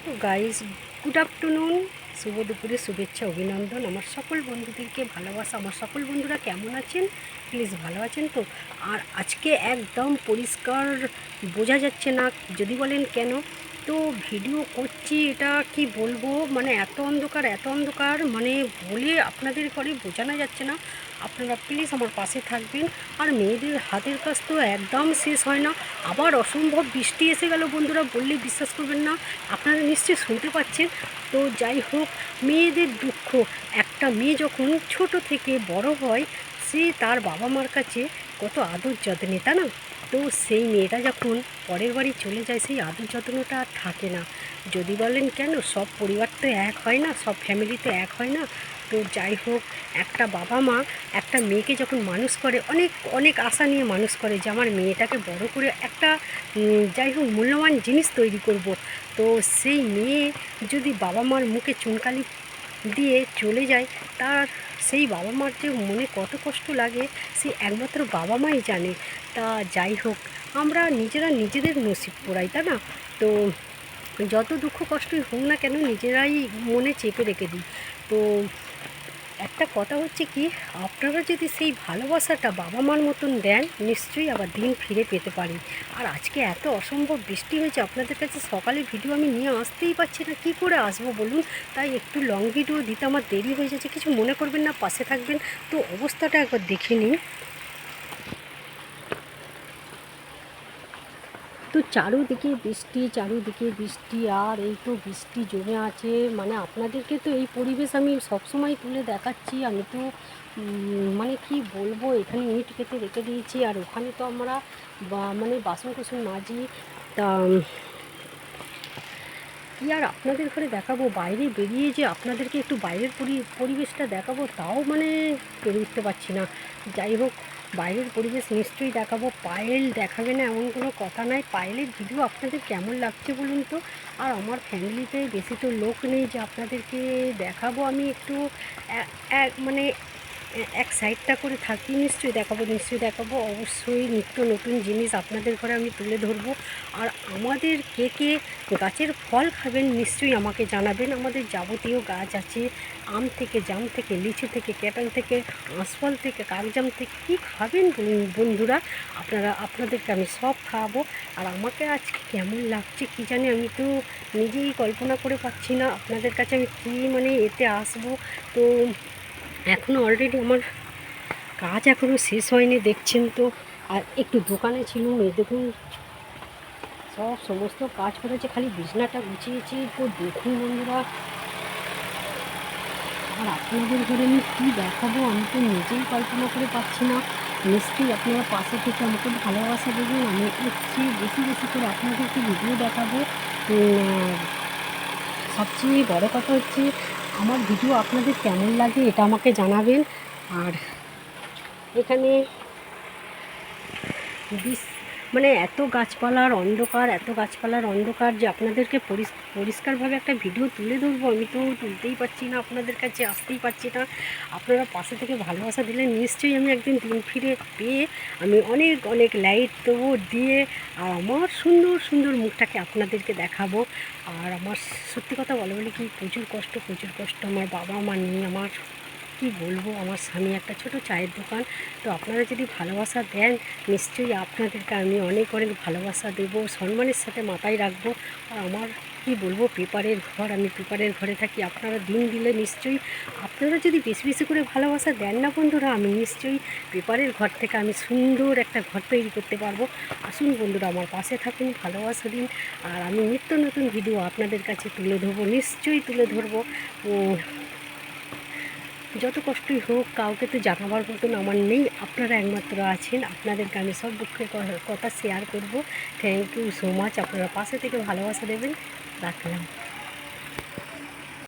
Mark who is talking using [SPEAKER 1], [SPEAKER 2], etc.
[SPEAKER 1] তো guys, good afternoon, শুভ দুপুরে শুভেচ্ছা অভিনন্দন আমার সকল বন্ধুদেরকে ভালোবাসা। আমার সকল বন্ধুরা কেমন আছেন? প্লিজ ভালো আছেন তো? আর আজকে একদম পরিষ্কার বোঝা যাচ্ছে না, যদি বলেন কেন, তো ভিডিও করছি এটা কি বলবো, মানে এত অন্ধকার এত অন্ধকার, মানে বলে আপনাদের ঘরে বোঝানো যাচ্ছে না। আপনারা প্লিজ আমার পাশে থাকবেন। আর মেয়েদের হাতের কাজ তো একদম শেষ হয় না, আবার অসম্ভব বৃষ্টি এসে গেল বন্ধুরা, বললে বিশ্বাস করবেন না। আপনারা নিশ্চয়ই শুনতে পাচ্ছেন। তো যাই হোক, মেয়েদের দুঃখ, একটা মেয়ে যখন ছোট থেকে বড় হয়, সে তার বাবা মার কাছে কত আদর যত্নে, তা না? তো সেই মেয়েটা যখন পরের বাড়ি চলে যায়, সেই আদর যত্নটা আর থাকে না। যদি বলেন কেন, সব পরিবার তো এক হয় না, সব ফ্যামিলি তো এক হয় না। তো যাই হোক, একটা বাবা মা একটা মেয়েকে যখন মানুষ করে, অনেক অনেক আশা নিয়ে মানুষ করে যে আমার মেয়েটাকে বড় করে একটা যাই হোক মূল্যবান জিনিস তৈরি করব। তো সেই মেয়ে যদি বাবা মার মুখে চুনকালি দিয়ে চলে যায়, তার সেই বাবা মার যে মনে কত কষ্ট লাগে, সে একমাত্র বাবা মাই জানে। তা যাই হোক, আমরা নিজেরা নিজেদের নসিব পোড়াই, তা না? তো যত দুঃখ কষ্টই হোক না কেন, নিজেরাই মনে চেপে রেখে দিই। তো একটা কথা হচ্ছে কি, আপনারা যদি সেই ভালোবাসাটা বাবা মার মতন দেন, নিশ্চয়ই আবার দিন ফিরে পেতে পারি। আর আজকে এত অসম্ভব বৃষ্টি হয়েছে, আপনাদের কাছে সকালে ভিডিও আমি নিয়ে আসতেই পারছি না, কি করে আসবো বলুন? তাই একটু লং ভিডিও দিতে আমার দেরি হয়ে যাচ্ছে, কিছু মনে করবেন না, পাশে থাকবেন। তো অবস্থাটা একবার দেখে নিন। তো চারুদিকে বৃষ্টি, চারুদিকে বৃষ্টি, আর এই তো বৃষ্টি জমে আছে। মানে আপনাদেরকে তো এই পরিবেশ আমি সবসময় তুলে দেখাচ্ছি। আমি তো মানে কি বলবো, এখানে ইট কেটে রেখে দিয়েছি, আর ওখানে তো আমরা মানে বাসন কোসন মাজি। তা কি আর আপনাদের ঘরে দেখাবো, বাইরে বেরিয়ে যে আপনাদেরকে একটু বাইরের পরিবেশটা দেখাবো, তাও মানে পেরে উঠতে পারছি না। যাই হোক, বাইরের পরিবেশ নিশ্চয়ই দেখাবো। পায়েল দেখাবে না এমন কোনো কথা নাই। পায়েলের ভিডিও আপনাদের কেমন লাগছে বলুন তো? আর আমার ফ্যামিলিতে বেশি তো লোক নেই যে আপনাদেরকে দেখাবো। আমি একটু মানে এক সাইডটা করে থাকি। নিশ্চয়ই দেখাবো, নিশ্চয়ই দেখাবো, অবশ্যই নিত্য নতুন জিনিস আপনাদের ঘরে আমি তুলে ধরবো। আর আমাদের কে কে গাছের ফল খাবেন নিশ্চয়ই আমাকে জানাবেন। আমাদের যাবতীয় গাছ আছে, আম থেকে, জাম থেকে, লিচু থেকে, ক্যাটাল থেকে, আঁশফল থেকে, কাগজাম থেকে, কী খাবেন বলুন বন্ধুরা? আপনাদেরকে আমি সব খাওয়াবো। আর আমাকে আজকে কেমন লাগছে কী জানি, আমি তো নিজেই কল্পনা করে পাচ্ছি না আপনাদের কাছে আমি কী মানে এতে আসবো। তো এখনও অলরেডি আমার কাজ এখনও শেষ হয়নি, দেখছেন তো। আর একটু দোকানে ছিলাম, এই দেখুন সমস্ত কাজ করেছে, খালি বিছনাটা গুছিয়েছি। তো দেখুন বন্ধুরা, আর আপনাদের ঘরে আমি কী দেখাবো, আমি তো নিজেই কল্পনা করে পাচ্ছি না। নিশ্চয়ই আপনারা পাশে থেকে আমাকে ভালোবাসা দেবেন। আমি এসেছি বেশি বেশি করে আপনাদেরকে ভিডিও দেখাবো। সবচেয়ে বড় কথা হচ্ছে, আমার ভিডিও আপনাদের কেমন লাগে এটা আমাকে জানাবেন। আর এখানে মানে এত গাছপালার অন্ধকার, এত গাছপালার অন্ধকার যে আপনাদেরকে পরিষ্কারভাবে একটা ভিডিও তুলে ধরবো, আমি তো তুলতেই পারছি না, আপনাদের কাছে আসতেই পারছি না। আপনারা পাশে থেকে ভালোবাসা দিলে নিশ্চয়ই আমি একদিন দিন ফিরে পেয়ে আমি অনেক অনেক লাইট দেবো দিয়ে, আর আমার সুন্দর সুন্দর মুখটাকে আপনাদেরকে দেখাবো। আর আমার সত্যি কথা বলে কি, প্রচুর কষ্ট, প্রচুর কষ্ট আমার বাবা মা নিয়ে। আমার কি বলবো, আমার স্বামী একটা ছোট চায়ের দোকান। তো আপনারা যদি ভালোবাসা দেন, নিশ্চয়ই আপনাদেরকে আমি অনেক অনেক ভালোবাসা দেবো, সম্মানের সাথে মাথায় রাখবো। আর আমার কি বলবো, পেপারের ঘর, আমি পেপারের ঘরে থাকি। আপনারা দিন দিলে নিশ্চয়ই, আপনারা যদি বেশি বেশি করে ভালোবাসা দেন না বন্ধুরা, আমি নিশ্চয়ই পেপারের ঘর থেকে আমি সুন্দর একটা ঘর তৈরি করতে পারবো। আসুন বন্ধুরা, আমার পাশে থাকুন, ভালোবাসা দিন। আর আমি নিত্য নতুন ভিডিও আপনাদের কাছে তুলে ধরবো, নিশ্চয়ই তুলে ধরবো। যত কষ্টই হোক, কাউকে তো জানাবার মতন আমার নেই, আপনারা একমাত্র আছেন। আপনাদেরকে আমি সব দুঃখের কথা শেয়ার করব। থ্যাংক ইউ সো মাচ, আপনারা পাশে থেকে ভালোবাসা দেবেন। রাখলাম।